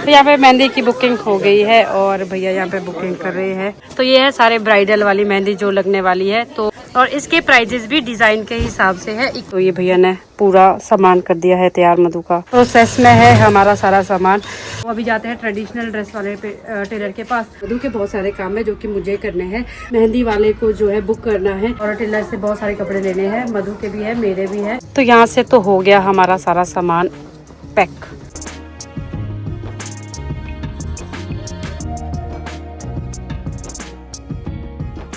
तो यहाँ पे मेहंदी की बुकिंग हो गई है और भैया यहाँ पे बुकिंग कर रहे हैं। तो ये है सारे ब्राइडल वाली मेहंदी जो लगने वाली है। तो और इसके प्राइजेस भी डिजाइन के हिसाब से है। तो ये भैया ने पूरा सामान कर दिया है तैयार। मधु का प्रोसेस में है हमारा सारा सामान। तो अभी जाते हैं ट्रेडिशनल ड्रेस वाले टेलर के पास। मधु के बहुत सारे काम है जो कि मुझे करने हैं। मेहंदी वाले को जो है बुक करना है और टेलर से बहुत सारे कपड़े लेने हैं। मधु के भी है, मेरे भी है। तो यहाँ से तो हो गया हमारा सारा सामान pack.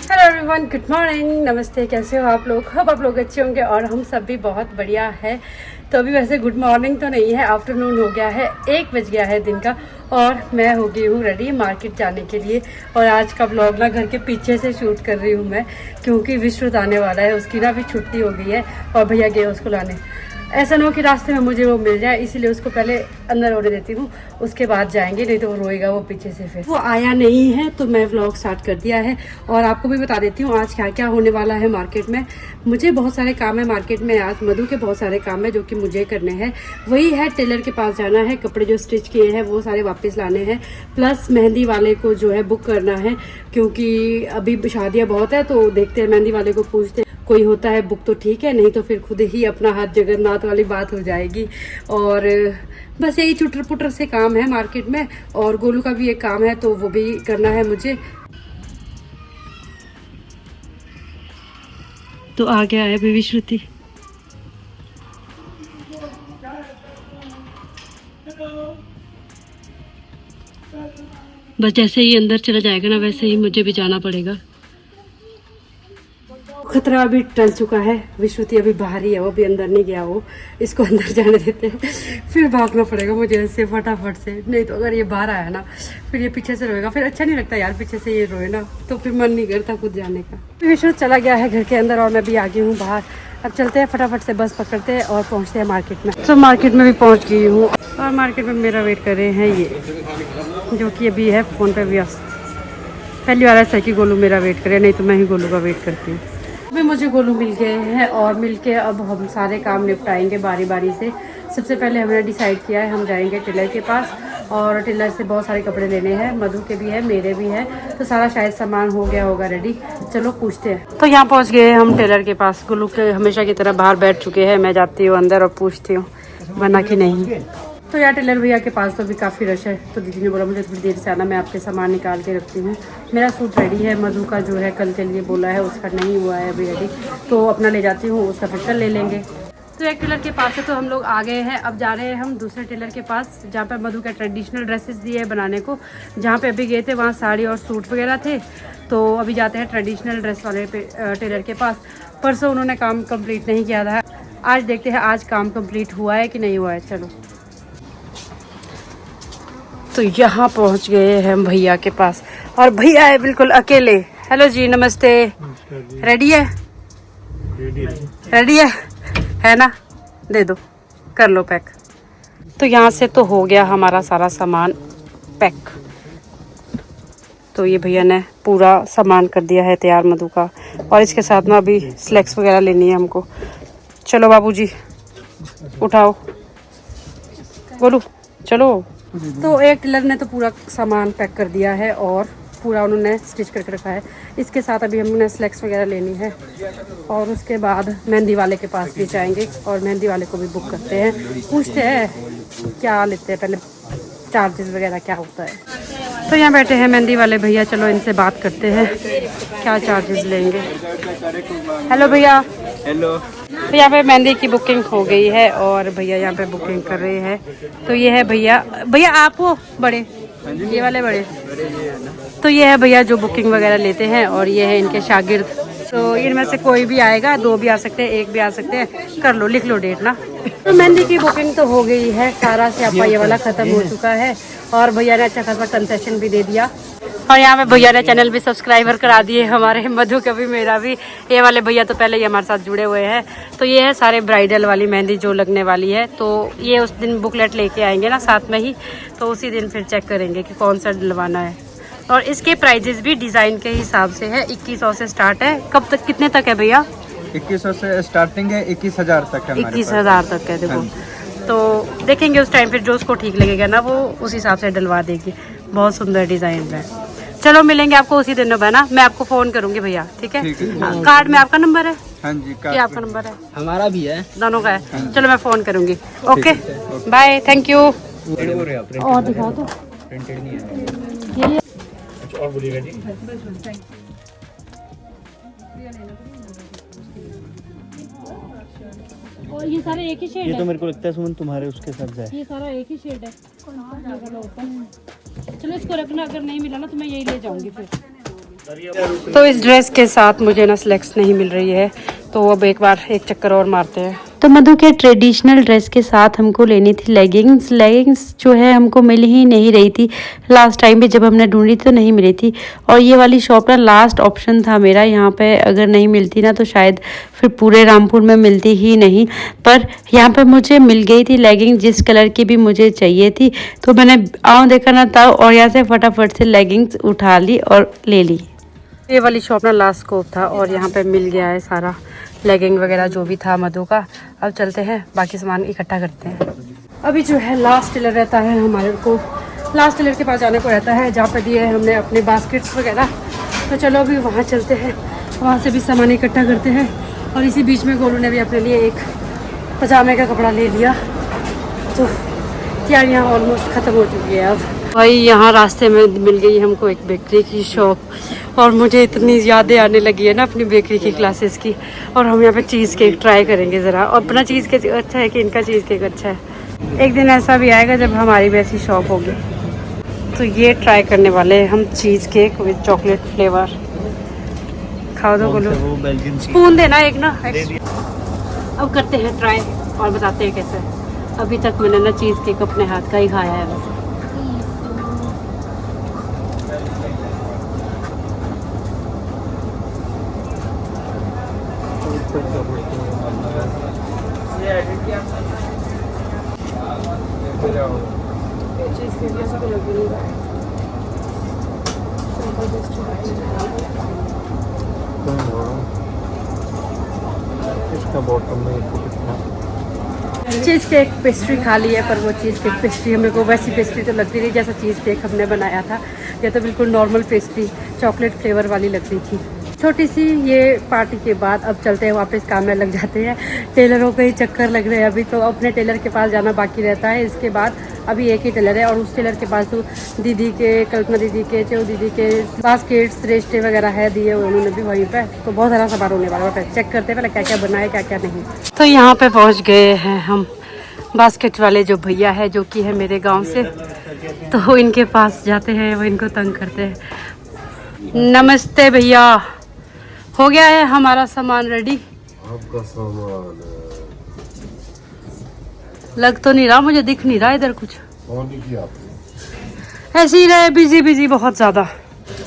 Hello everyone, good morning, नमस्ते। कैसे हो आप लोग? अब आप लोग अच्छे होंगे और हम सब भी बहुत बढ़िया है। तो अभी वैसे गुड मॉर्निंग तो नहीं है, आफ्टरनून हो गया है, 1 बज गया है दिन का और मैं हो गई हूँ रेडी मार्केट जाने के लिए। और आज का व्लॉग ना घर के पीछे से शूट कर रही हूँ मैं, क्योंकि विश्रुत आने वाला है, उसकी ना भी छुट्टी हो गई है और भैया गए उसको लाने। ऐसा ना हो कि रास्ते में मुझे वो मिल जाए, इसीलिए उसको पहले अंदर होने देती हूँ, उसके बाद जाएंगे, नहीं तो वो रोएगा वो पीछे से। फिर वो आया नहीं है तो मैं व्लॉग स्टार्ट कर दिया है। और आपको भी बता देती हूँ आज क्या क्या होने वाला है मार्केट में। मुझे बहुत सारे काम है मार्केट में आज। मधु के बहुत सारे काम है जो कि मुझे करने हैं। वही है, टेलर के पास जाना है, कपड़े जो स्टिच किए हैं वो सारे वापस लाने हैं, प्लस मेहंदी वाले को जो है बुक करना है, क्योंकि अभी शादियाँ बहुत है। तो देखते हैं, मेहंदी वाले को पूछते कोई होता है बुक तो ठीक है, नहीं तो फिर खुद ही अपना हाथ जगन्नाथ वाली बात हो जाएगी। और बस यही चुटर पुटर से काम है मार्केट में। और गोलू का भी एक काम है तो वो भी करना है मुझे। तो आ गया है बेबी श्रुति। बस जैसे ही अंदर चला जाएगा ना, वैसे ही मुझे भी जाना पड़ेगा। खतरा अभी टल चुका है। विश्रुति अभी बाहर ही है, वो भी अंदर नहीं गया। वो इसको अंदर जाने देते हैं, फिर भागना पड़ेगा मुझे ऐसे फटाफट से। नहीं तो अगर ये बाहर आया ना, फिर ये पीछे से रोएगा, फिर अच्छा नहीं लगता यार, पीछे से ये रोए ना तो फिर मन नहीं करता खुद जाने का। विश्रुत चला गया है घर के अंदर और मैं भी आ गई हूँ बाहर। अब चलते हैं, फटाफट से बस पकड़ते हैं और पहुँचते हैं मार्केट में। तो मार्केट में भी पहुँच गई हूँ और मार्केट में मेरा वेट कर रहे हैं ये, जो कि अभी है फ़ोन पे व्यस्त। पहली बार ऐसा है कि गोलू मेरा वेट करे, नहीं तो मैं ही गोलू का वेट करती हूँ। अभी मुझे गोलू मिल गए हैं और मिलके अब हम सारे काम निपटाएंगे बारी बारी से। सबसे पहले हमने डिसाइड किया है हम जाएंगे टेलर के पास और टेलर से बहुत सारे कपड़े लेने हैं। मधु के भी है, मेरे भी है। तो सारा शायद सामान हो गया होगा रेडी। चलो पूछते हैं। तो यहाँ पहुँच गए हम टेलर के पास। गोलू के हमेशा की तरह बाहर बैठ चुके हैं। मैं जाती हूँ अंदर और पूछती हूँ बना कि नहीं। तो यार टेलर भैया के पास तो भी काफ़ी रश है। तो दीदी ने बोला मुझे थोड़ी देर से आना, मैं आपके सामान निकाल के रखती हूँ। मेरा सूट रेडी है, मधु का जो है कल के लिए बोला है, उसका नहीं हुआ है अभी रेडी, तो अपना ले जाती हूँ, उसका फिर कल ले लेंगे। तो एक टेलर के पास से तो हम लोग आ गए हैं। अब जा रहे हैं हम दूसरे टेलर के पास, जहाँ पे मधु के ट्रेडिशनल ड्रेसेस दिए हैं बनाने को। जहाँ पे अभी गए थे वहाँ साड़ी और सूट वगैरह थे। तो अभी जाते हैं ट्रेडिशनल ड्रेस वाले टेलर के पास। परसों उन्होंने काम कम्प्लीट नहीं किया था, आज देखते हैं आज काम कम्प्लीट हुआ है कि नहीं हुआ है। चलो, तो यहाँ पहुँच गए हैं हम भैया के पास और भैया है बिल्कुल अकेले। हेलो जी, नमस्ते। रेडी है? रेडी है ना? दे दो, कर लो पैक। तो यहाँ से तो हो गया हमारा सारा सामान पैक। तो ये भैया ने पूरा सामान कर दिया है तैयार मधु का। और इसके साथ में अभी स्लैक्स वगैरह लेनी है हमको। चलो बाबूजी उठाओ, बोलो चलो। तो एक टेलर ने तो पूरा सामान पैक कर दिया है और पूरा उन्होंने स्टिच करके रखा है। इसके साथ अभी हमने स्लैक्स वगैरह लेनी है और उसके बाद मेहंदी वाले के पास भी जाएंगे और मेहंदी वाले को भी बुक करते हैं। पूछते हैं क्या लेते हैं, पहले चार्जेस वगैरह क्या होता है। तो यहाँ बैठे हैं मेहंदी वाले भैया, चलो इनसे बात करते हैं क्या चार्जेस लेंगे। हेलो भैया। हेलो। तो यहाँ पे मेहंदी की बुकिंग हो गई है और भैया यहाँ पे बुकिंग कर रहे हैं। तो ये है भैया। भैया आप हो बड़े, ये वाले बड़े। तो ये है भैया जो बुकिंग वगैरह लेते हैं और ये है इनके शागिर्द। तो इनमें से कोई भी आएगा, 2 भी आ सकते हैं, 1 भी आ सकते हैं। कर लो, लिख लो डेट ना। तो मेहंदी की बुकिंग तो हो गई है, सारा स्यापा ये वाला खत्म हो चुका है और भैया ने अच्छा खासा कंसेशन भी दे दिया। और यहाँ पे भैया ने चैनल भी सब्सक्राइबर करा दिए हमारे, मधु का भी मेरा भी। ये वाले भैया तो पहले ही हमारे साथ जुड़े हुए हैं। तो ये है सारे ब्राइडल वाली मेहंदी जो लगने वाली है। तो ये उस दिन बुकलेट लेके आएंगे ना साथ में ही, तो उसी दिन फिर चेक करेंगे कि कौन सा डलवाना है। और इसके प्राइजेस भी डिज़ाइन के हिसाब से है। 2100 से स्टार्ट है। कब तक, कितने तक है भैया? 2100 से स्टार्टिंग है, 21,000 तक है। 21,000 तक है। देखो तो देखेंगे उस टाइम फिर जो उसको ठीक लगेगा ना वो उस हिसाब से डलवा देगी। बहुत सुंदर डिज़ाइन है। चलो मिलेंगे आपको उसी दिन है ना, मैं आपको फ़ोन करूँगी भैया, ठीक है? कार्ड में आपका नंबर है? हाँ जी, क्या आपका नंबर है? हमारा भी है, दोनों का है। चलो मैं फ़ोन करूँगी। Okay bye, thank you. और दिखाओ तो ये और बोलिएगा जी। और ये सारे एक ही शेड है। ये तो मेरे को लगता है सुमन तुम्हारे उसके साथ जाए। ये सारा एक ही शेड है। चलो इसको रखना, अगर नहीं मिला ना तो मैं यही ले जाऊंगी फिर। तो इस ड्रेस के साथ मुझे ना सिलेक्ट नहीं मिल रही है, तो अब एक बार एक चक्कर और मारते हैं। तो मधु के ट्रेडिशनल ड्रेस के साथ हमको लेनी थी लेगिंग्स। लेगिंग्स जो है हमको मिल ही नहीं रही थी। लास्ट टाइम भी जब हमने ढूंढी तो नहीं मिली थी, और ये वाली शॉप ना लास्ट ऑप्शन था मेरा। यहाँ पे अगर नहीं मिलती ना तो शायद फिर पूरे रामपुर में मिलती ही नहीं, पर यहाँ पे मुझे मिल गई थी लेगिंग जिस कलर की भी मुझे चाहिए थी। तो मैंने देखा ना था और यहाँ से फटाफट से लेगिंग्स उठा ली और ले ली। ये वाली शॉप ना लास्ट स्कोप था और यहाँ पे मिल गया है सारा लेगिंग वगैरह जो भी था मधु का। अब चलते हैं बाकी सामान इकट्ठा करते हैं। अभी जो है लास्ट टेलर रहता है हमारे को, लास्ट टेलर के पास जाने को रहता है जहाँ पे दिए हैं हमने अपने बास्केट्स वगैरह। तो चलो अभी वहाँ चलते हैं, वहाँ से भी सामान इकट्ठा करते हैं। और इसी बीच में गोलू ने भी अपने लिए एक पजामे का कपड़ा ले लिया। तो तैयारियाँ ऑलमोस्ट ख़त्म हो चुकी है अब। भाई यहाँ रास्ते में मिल गई हमको एक बेकरी की शॉप, और मुझे इतनी यादें आने लगी है ना अपनी बेकरी की क्लासेस की। और हम यहाँ पे चीज़ केक ट्राई करेंगे ज़रा। और अपना चीज़ केक अच्छा है कि इनका चीज़ केक अच्छा है। एक दिन ऐसा भी आएगा जब हमारी भी ऐसी शॉप होगी। तो ये ट्राई करने वाले हैं हम cheese cake with chocolate flavour. खाओ दो बोलो, स्पून देना एक ना। अब करते हैं ट्राई और बताते हैं कैसे। अभी तक मैंने ना चीज़ केक अपने हाथ का ही खाया है बस। इसका बॉटम में चीज़ केक पेस्ट्री खा ली है, पर वो चीज़ केक पेस्ट्री हमें को वैसी पेस्ट्री तो लगती नहीं जैसा चीज़ केक हमने बनाया था। ये तो बिल्कुल नॉर्मल पेस्ट्री चॉकलेट फ्लेवर वाली लग रही थी। छोटी सी ये पार्टी के बाद अब चलते हैं वापस काम में लग जाते हैं। टेलरों के ही चक्कर लग रहे हैं अभी, तो अपने टेलर के पास जाना बाकी रहता है। इसके बाद अभी एक ही टेलर है, और उस टेलर के पास तो दीदी के, कल्पना दीदी के, चो दीदी के बास्केट्स रेस्टे वगैरह है दिए हुए उन्होंने भी वहीं पे। तो बहुत सारा सामान होने वाला है, चेक करते हैं पहले क्या क्या बना है क्या क्या नहीं। तो यहाँ पे पहुँच गए हैं हम। बास्केट वाले जो भैया है जो कि है मेरे गांव से, तो इनके पास जाते हैं, वो इनको तंग करते हैं। नमस्ते भैया, हो गया है हमारा सामान रेडी? आपका सामान लग तो नहीं रहा, मुझे दिख नहीं रहा इधर कुछ। कौन किया आपने? ऐसे ही रहे, बिजी बहुत ज़्यादा।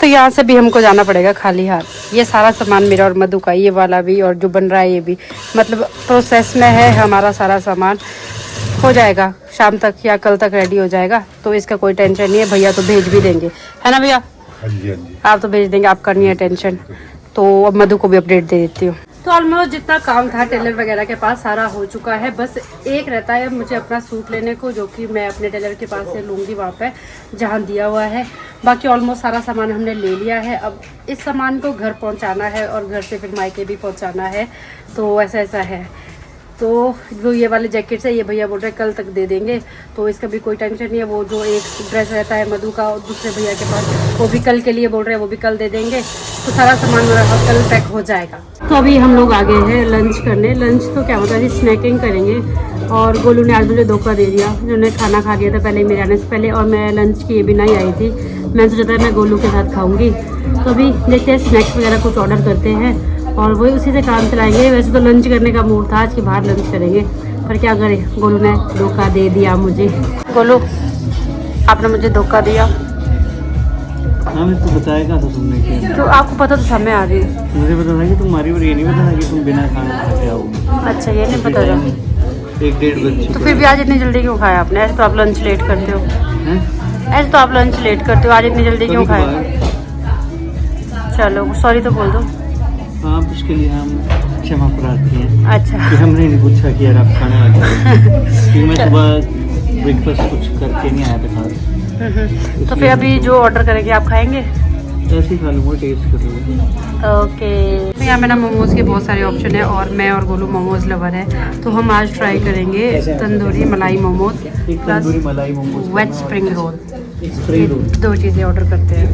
तो यहाँ से भी हमको जाना पड़ेगा खाली हाथ। ये सारा सामान मेरा और मधु का, ये वाला भी और जो बन रहा है ये भी, मतलब प्रोसेस में है हमारा सारा सामान। हो जाएगा शाम तक या कल तक रेडी हो जाएगा, तो इसका कोई टेंशन नहीं है। भैया तो भेज भी देंगे, है ना भैया? हाँ जी, हाँ जी। आप तो भेज देंगे, आपका नहीं है टेंशन। तो अब मधु को भी अपडेट दे देती हूँ। तो ऑलमोस्ट जितना काम था टेलर वगैरह के पास सारा हो चुका है। बस एक रहता है मुझे अपना सूट लेने को, जो कि मैं अपने टेलर के पास से लूँगी वहाँ पे जहाँ दिया हुआ है। बाकी ऑलमोस्ट सारा सामान हमने ले लिया है। अब इस सामान को घर पहुँचाना है और घर से फिर मायके भी पहुँचाना है। तो ऐसा है। तो जो ये वाले जैकेट्स है ये भैया बोल रहे कल तक दे देंगे, तो इसका भी कोई टेंशन नहीं है। वो जो एक ड्रेस रहता है मधु का और दूसरे भैया के पास, वो भी कल के लिए बोल रहे हैं, वो भी कल दे देंगे। तो सारा सामान कल पैक हो जाएगा। तो अभी हम लोग आ गए हैं लंच करने। लंच तो क्या होता है, स्नैकिंग करेंगे। और गोलू ने आज मुझे धोखा दे दिया, उन्होंने खाना खा लिया था पहले मेरे आने से पहले, और मैं लंच किए बिना ही आई थी। मैंने सोचा था मैं गोलू के साथ खाऊंगी। तो अभी देखते हैं स्नैक्स वगैरह कुछ ऑर्डर करते हैं और वही उसी से काम चलाएंगे। वैसे तो लंच करने का मूड था आज कि बाहर लंच करेंगे, पर क्या करें, गोलू ने धोखा दे दिया मुझे। गोलू, आपने मुझे धोखा दिया। हाँ, मैं तो बताएगा था तुमने क्या? तो आपको पता तो था मैं आ रही हूँ। मुझे पता था कि तुम आ रही हो, ये नहीं पता था कि तुम बिना खाना खाते आओगे। अच्छा, ये नहीं पता था। 1-1.5 बजे। तो फिर भी आज इतनी जल्दी क्यों खाया आपने? ऐसे तो आप लंच लेट करते हो। ऐसे तो आप लंच लेट करते हो, आज इतनी जल्दी क्यों खाया? चलो सॉरी तो बोल दो। हाँ, उसके लिए हम क्षमा प्रार्थी है अच्छा कि हमने नहीं पूछा कि यार आप खाने लगे हो। क्योंकि मैं सुबह ब्रेकफास्ट कुछ करके नहीं आया था खास। तो फिर अभी जो ऑर्डर करेंगे आप खाएंगे? ऐसे ही खा लूँगा, टेस्ट कर लूँगा। ओके। तो यहाँ पे ना मोमोज़ के बहुत सारे ऑप्शन है और मैं और गोलू मोमोज़ लवर है, तो हम आज ट्राई करेंगे तंदूरी मलाई मोमोज एक तंदूरी मलाई मोमोज वेज स्प्रिंग रोल। एक स्प्रिंग रोल। दो चीज़ें ऑर्डर करते हैं।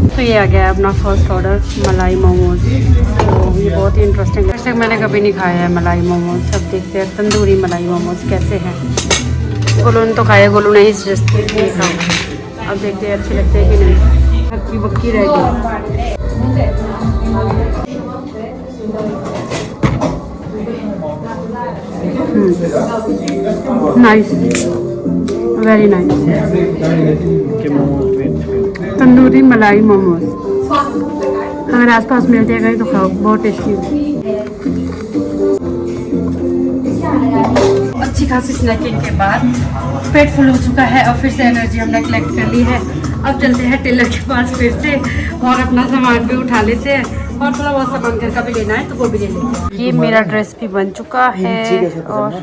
तो ये आ गया है अपना फर्स्ट ऑर्डर मलाई मोमोज। तो ये बहुत ही इंटरेस्टिंग है, वैसे मैंने कभी नहीं खाया है मलाई मोमोज। अब देखते हैं तंदूरी मलाई मोमोज कैसे हैं। गोलू ने तो खाया, गोलू ने इस रेसिपी नहीं खाया। अब देखते हैं अच्छे लगते हैं कि नहीं। हक्की बक्की रह गई। Nice, very nice. के मोमोज वेज तंदूरी मलाई मोमोज अगर आसपास मिलते हैं कहीं तो खाओ, बहुत टेस्टी है। अच्छी खासी स्नैकिंग के बाद पेट फुल हो चुका है और फिर से एनर्जी हमने कलेक्ट कर ली है। अब चलते हैं टेलर के पास फिर से और अपना सामान भी उठा लेते हैं और थोड़ा बहुत सामान घर का भी लेना है तो वो भी ले लेते हैं। ये मेरा ड्रेस भी बन चुका है और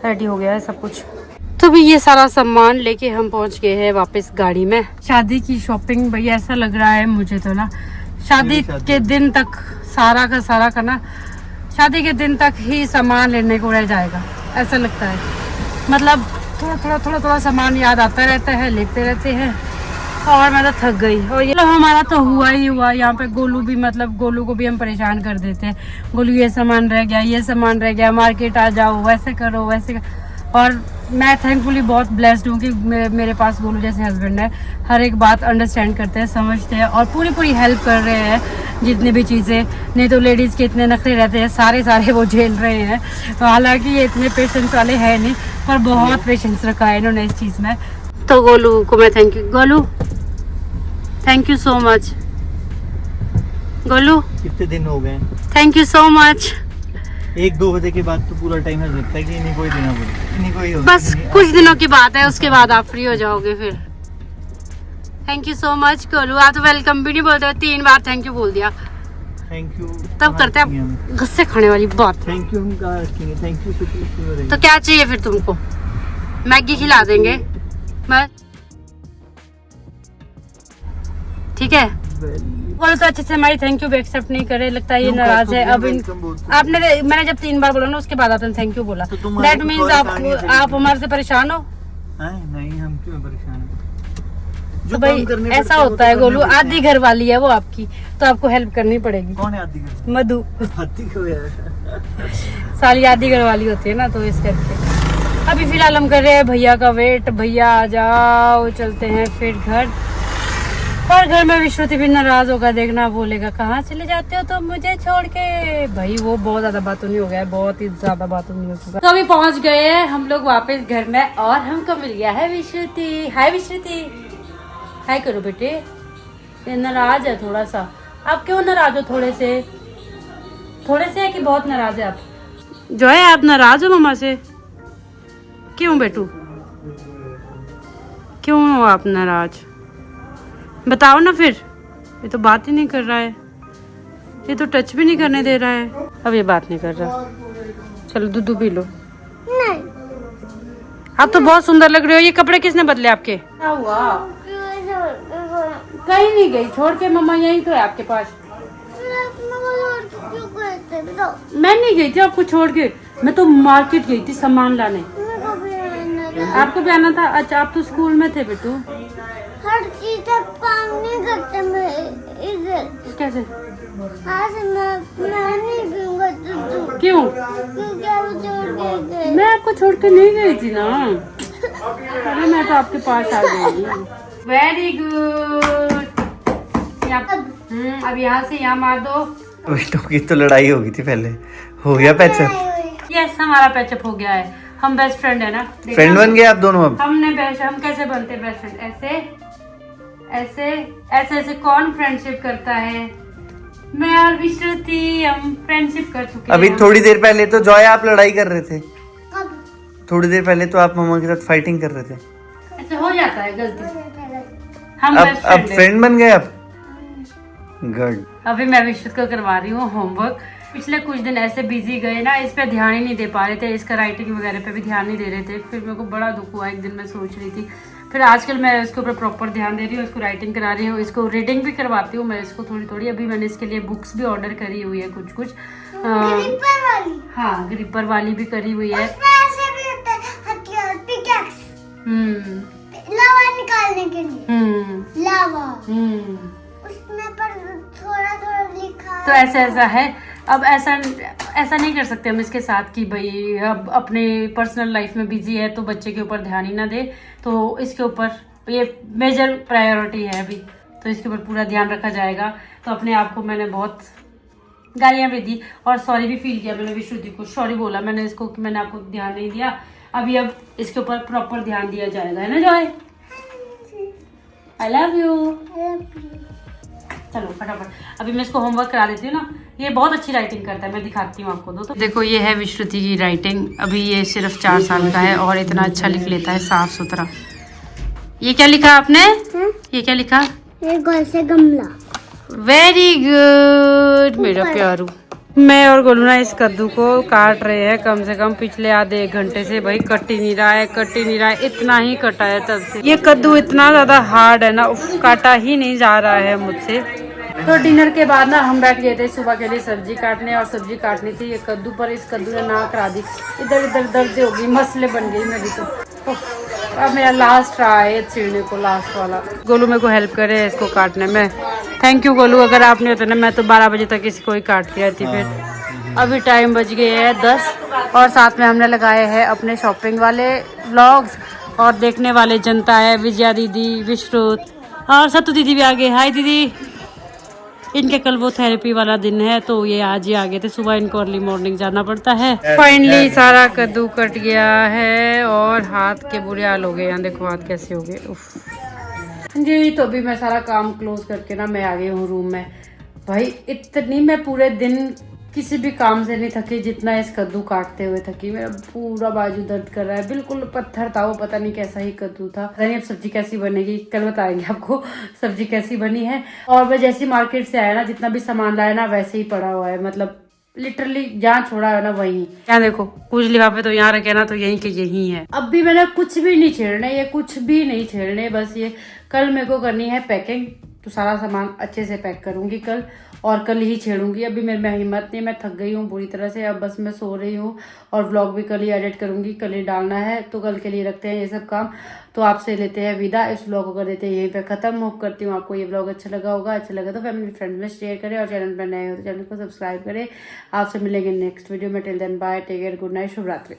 रेडी हो गया है सब कुछ। तो भी ये सारा सामान लेके हम पहुंच गए हैं वापस गाड़ी में। शादी की शॉपिंग भैया ऐसा लग रहा है मुझे तो ना शादी के दिन तक सारा का ना शादी के दिन तक ही सामान लेने को रह जाएगा ऐसा लगता है। मतलब थोड़ा सामान याद आता रहता है, लेते रहते हैं और मैं तो थक गई। और ये हमारा तो हुआ ही हुआ यहाँ पे। गोलू भी मतलब गोलू को भी हम परेशान कर देते हैं। गोलू ये सामान रह गया, ये सामान रह गया, मार्केट आ जाओ, वैसे करो वैसे करो। और मैं थैंकफुली बहुत ब्लेस्ड हूँ कि मेरे पास गोलू जैसे हस्बैंड है। हर एक बात अंडरस्टैंड करते हैं, समझते हैं और पूरी हेल्प कर रहे हैं जितनी भी चीज़ें। नहीं तो लेडीज़ के इतने नखरे रहते हैं, सारे वो झेल रहे हैं। हालांकि ये इतने पेशेंस वाले हैं नहीं, पर बहुत पेशेंस रखा है इन्होंने इस चीज़ में। तो गोलू को मैं thank you. Golu thank you so much. Golu कितने दिन हो गए? Thank you so much. 1-2 बजे के बाद तो पूरा टाइम ऐसा लगता है कि इन्हीं को ही देना पड़ेगा, इन्हीं को ही होगा। बस कुछ दिनों की बात है, उसके बाद आप फ्री हो जाओगे फिर। Thank you so much Golu. आप तो वेलकम भी नहीं बोलते हो, 3 बार थैंक यू बोल दिया। थैंक यू तब करते हैं गुस्से खाने वाली बात। थैंक यू हम कहा रखेंगे। थैंक यू तो क्या चाहिए फिर तुमको? मैगी खिला देंगे मैं, ठीक है। बोलो तो अच्छे से हमारी थैंक यू भी एक्सेप्ट नहीं करे, लगता है ये नाराज है। अब मैंने जब 3 बार बोला ना उसके बाद आपने थैंक यू बोला, दैट मीन्स आप हमारे से परेशान हो। नहीं, हम क्यों परेशान हैं? तो भाई ऐसा होता है गोलू, आधी घर वाली है वो आपकी, तो आपको हेल्प करनी पड़ेगी। कौन है आधी घर? मधु आधी को यार साली आधी घर वाली होती है ना, तो इस करके अभी फिलहाल हम कर रहे हैं भैया का वेट। भैया आ जाओ, चलते हैं फिर घर। और घर में विश्रुति भी नाराज होगा, देखना, बोलेगा कहाँ चले जाते हो तो मुझे छोड़ के। भाई वो बहुत ज्यादा बातूनी हो गया है, बहुत ही ज्यादा बातूनी हो चुका। तो अभी पहुंच गए हैं हम लोग वापस घर में और हमको मिल गया है विश्रुति। हाय विश्रुति, हाय करो बेटे। ये नाराज है थोड़ा सा। आप क्यों नाराज हो? थोड़े से है कि बहुत नाराज है आप? जो है आप नाराज हो मम्मा से? क्यों बेटू, क्यों हो आप नाराज? बताओ ना फिर। ये तो बात ही नहीं कर रहा है, ये तो टच भी नहीं करने दे रहा है। अब ये बात नहीं कर रहा। चलो दूध पी लो। नहीं, आप तो बहुत सुंदर लग रहे हो। ये कपड़े किसने बदले आपके? क्या हुआ? कहीं नहीं गई, छोड़ के मम्मा यहीं तो है आपके पास। मैं नहीं गई थी आपको छोड़ के, मैं तो मार्केट गई थी सामान लाने। आपको भी आना था? अच्छा, आप तो स्कूल में थे बेटू। हर चीज काम नहीं करते मैं इधर। कैसे? आज मैं नहीं पीऊंगा दूध। क्यों? क्योंकि आप छोड़ के गए। मैं आपको छोड़ के नहीं गई थी ना। अरे मैं तो आपके पास आ गई। Very good. अब यहाँ से यहाँ मार दो। की तो लड़ाई हो गई थी पहले, हो गया पैचअप। यस, हमारा पैचअप हो गया है। हम बेस्ट फ्रेंड है ना। फ्रेंड बन गए आप दोनों अब? हम कैसे बनते बेस्ट फ्रेंड? ऐसे कौन फ्रेंडशिप करता है? मैं और विश्रुति हम फ्रेंडशिप कर चुके हैं। अभी थोड़ी देर पहले तो जॉय आप लड़ाई कर रहे थे। कब? थोड़ी देर पहले तो आप मम्मा के साथ फाइटिंग कर रहे थे। ऐसे हो जाता है गलती। हम बेस्ट अब फ्रेंड बन गए आप? गुड। अभी मैं विश्रुति को करवा रही हूँ होमवर्क। पिछले कुछ दिन ऐसे बिजी गए ना, इस पे ध्यान ही नहीं दे पा रहे थे, इसका राइटिंग वगैरह पे भी ध्यान नहीं दे रहे थे। फिर मेरे को बड़ा दुख हुआ, एक दिन मैं सोच रही थी, फिर आजकल मैं इसके ऊपर प्रॉपर ध्यान दे रही हूँ, इसको राइटिंग करा रही हूँ, इसको रीडिंग भी करवाती हूँ मैं इसको थोड़ी थोड़ी। अभी मैंने इसके लिए बुक्स भी ऑर्डर करी हुई है कुछ कुछ। ग्रिपर वाली। हाँ, ग्रिपर वाली भी करी हुई है। उसमें ऐसे भी होता है हथियार, पिकैक्स, लावा निकालने के लिए। लावा उसमें पर थोड़ा थोड़ा लिखा तो ऐसा है। अब ऐसा नहीं कर सकते हम इसके साथ कि भाई अब अपने पर्सनल लाइफ में बिजी है तो बच्चे के ऊपर ध्यान ही ना दे। तो इसके ऊपर ये मेजर प्रायोरिटी है अभी, तो इसके ऊपर पूरा ध्यान रखा जाएगा। तो अपने आप को मैंने बहुत गालियां भी दी और सॉरी भी फील किया मैंने। विश्रुति को सॉरी बोला मैंने इसको कि मैंने आपको ध्यान नहीं दिया। अभी अब इसके ऊपर प्रॉपर ध्यान दिया जाएगा, है ना जॉय? I love you. चलो फटाफट अभी मैं इसको होमवर्क करा देती हूँ ना। ये बहुत अच्छी राइटिंग करता है, मैं दिखाती हूँ आपको। तो देखो ये है विश्रुति की राइटिंग। अभी ये सिर्फ 4 साल का है और इतना अच्छा लिख लेता है, साफ सुथरा। ये क्या लिखा आपने? ये क्या लिखा? ये गोल से गमला। वेरी गुड मेरा प्यारू। मैं और गोलू ना इस कद्दू को काट रहे हैं कम से कम पिछले आधे 1 घंटे से। भाई कट ही नहीं रहा है, इतना ही कटा है तब से। ये कद्दू इतना ज्यादा हार्ड है ना, काटा ही नहीं जा रहा है मुझसे। तो डिनर के बाद ना हम बैठ गए थे सुबह के लिए सब्जी काटने, और सब्जी काटनी थी ये कद्दू पर। इस कद्दू ने नाक करा दी, इधर इधर दर्द होगी, मसले बन गई मेरी तो। अब मेरा लास्ट रहा है छीलने को, लास्ट वाला। गोलू मेरे को हेल्प करे इसको काटने में। थैंक यू गोलू, अगर आप नहीं होते ना मैं तो 12 बजे तक इसको ही काटती रहती। फिर अभी टाइम बज गए हैं 10 और साथ में हमने लगाए हैं अपने शॉपिंग वाले व्लॉग्स, और देखने वाले जनता है विजया दीदी, विश्रुत और सत्तू दीदी भी आ गए। हाय दीदी। इनके कल वो थेरेपी वाला दिन है तो ये आज ही आ गए थे। सुबह इनको अर्ली मॉर्निंग जाना पड़ता है। फाइनली सारा कद्दू कट गया है और हाथ के बुरे हाल हो गए। यहाँ देखो हाथ कैसे हो गए। जी तो अभी मैं सारा काम क्लोज करके ना मैं आ गई हूँ रूम में। भाई इतनी मैं पूरे दिन किसी भी काम से नहीं थकी जितना इस कद्दू काटते हुए थकी। मेरा पूरा बाजू दर्द कर रहा है, बिल्कुल पत्थर था वो, पता नहीं कैसा ही कद्दू था। पता नहीं अब सब्जी कैसी बनेगी, कल बताएंगे आपको सब्जी कैसी बनी है। और मैं जैसी मार्केट से आया ना, जितना भी सामान लाया ना वैसे ही पड़ा हुआ है, मतलब लिटरली जहाँ छोड़ा है ना वही। यहाँ देखो कुछ लिफाफे तो यहाँ रखे ना तो यहीं के यही है। अब भी मैंने कुछ भी नहीं छेड़ने, ये कुछ भी नहीं छेड़ने, बस ये कल मेरे को करनी है पैकिंग। तो सारा सामान अच्छे से पैक करूंगी कल और कल ही छेड़ूंगी। अभी मेरे में हिम्मत नहीं, मैं थक गई हूँ पूरी तरह से। अब बस मैं सो रही हूँ और व्लॉग भी कल ही एडिट करूंगी, कल ही डालना है। तो कल के लिए रखते हैं ये सब काम। तो आपसे लेते हैं विदा, इस व्लॉग को कर देते हैं यहीं पे खत्म। होप करती हूँ आपको ये व्लॉग अच्छा लगा होगा। अच्छा लगा तो फैमिली फ्रेंड में शेयर करें और चैनल पर नए हो तो चैनल को सब्सक्राइब करें। आपसे मिलेंगे नेक्स्ट वीडियो में। Till then bye, take care, good night, शुभ रात्रि।